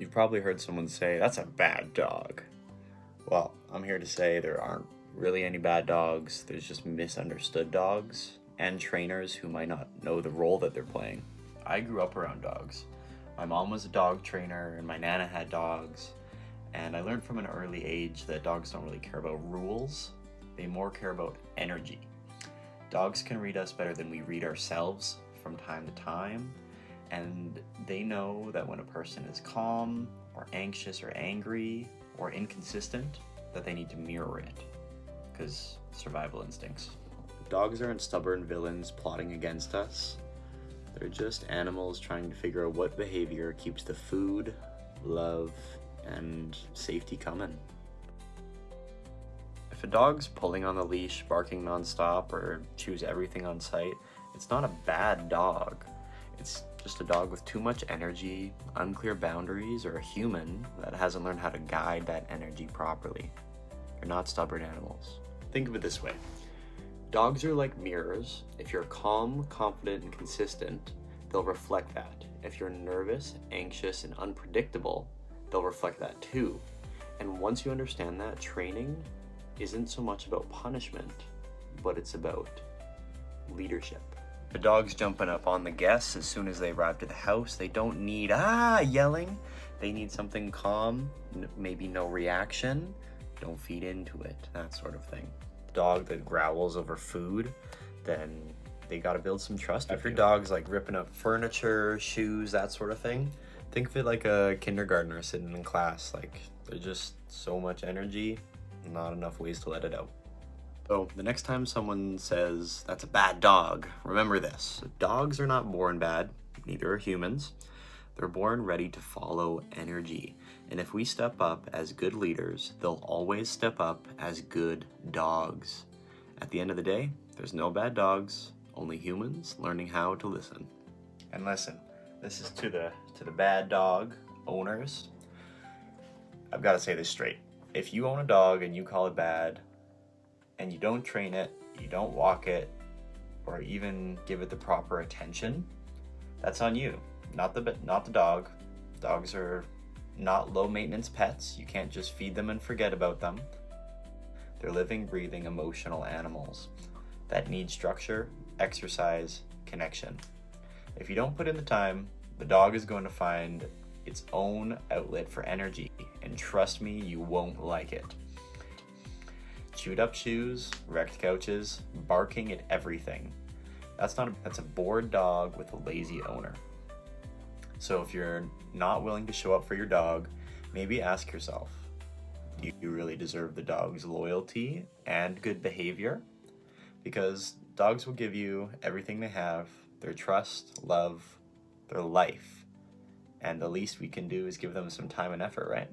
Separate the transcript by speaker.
Speaker 1: You've probably heard someone say, "That's a bad dog." Well, I'm here to say there aren't really any bad dogs. There's just misunderstood dogs and trainers who might not know the role that they're playing. I grew up around dogs. My mom was a dog trainer and my nana had dogs. And I learned from an early age that dogs don't really care about rules. They more care about energy. Dogs can read us better than we read ourselves from time to time. And they know that when a person is calm or anxious or angry or inconsistent, that they need to mirror it, because survival instincts. Dogs aren't stubborn villains plotting against us. They're just animals trying to figure out what behavior keeps the food, love, and safety coming. If a dog's pulling on the leash, barking nonstop, or chews everything on sight, it's not a bad dog. It's just a dog with too much energy, unclear boundaries, or a human that hasn't learned how to guide that energy properly. They're not stubborn animals. Think of it this way. Dogs are like mirrors. If you're calm, confident, and consistent, they'll reflect that. If you're nervous, anxious, and unpredictable, they'll reflect that too. And once you understand that, training isn't so much about punishment, but it's about leadership. The dog's jumping up on the guests as soon as they arrive to the house. They don't need yelling. They need something calm, maybe no reaction. Don't feed into it, that sort of thing. Dog that growls over food, then they gotta build some trust. If your dog's like ripping up furniture, shoes, that sort of thing, think of it like a kindergartner sitting in class. Like, there's just so much energy, not enough ways to let it out. So the next time someone says, "That's a bad dog," remember this. Dogs are not born bad, neither are humans. They're born ready to follow energy. And if we step up as good leaders, they'll always step up as good dogs. At the end of the day, there's no bad dogs, only humans learning how to listen. And listen, this is to the bad dog owners. I've got to say this straight. If you own a dog and you call it bad, and you don't train it, you don't walk it, or even give it the proper attention, that's on you, not the dog. Dogs are not low-maintenance pets. You can't just feed them and forget about them. They're living, breathing, emotional animals that need structure, exercise, connection. If you don't put in the time, the dog is going to find its own outlet for energy, and trust me, you won't like it. Chewed up shoes, wrecked couches, barking at everything. That's a bored dog with a lazy owner. So if you're not willing to show up for your dog, maybe ask yourself, do you really deserve the dog's loyalty and good behavior? Because dogs will give you everything they have, their trust, love, their life. And the least we can do is give them some time and effort, right?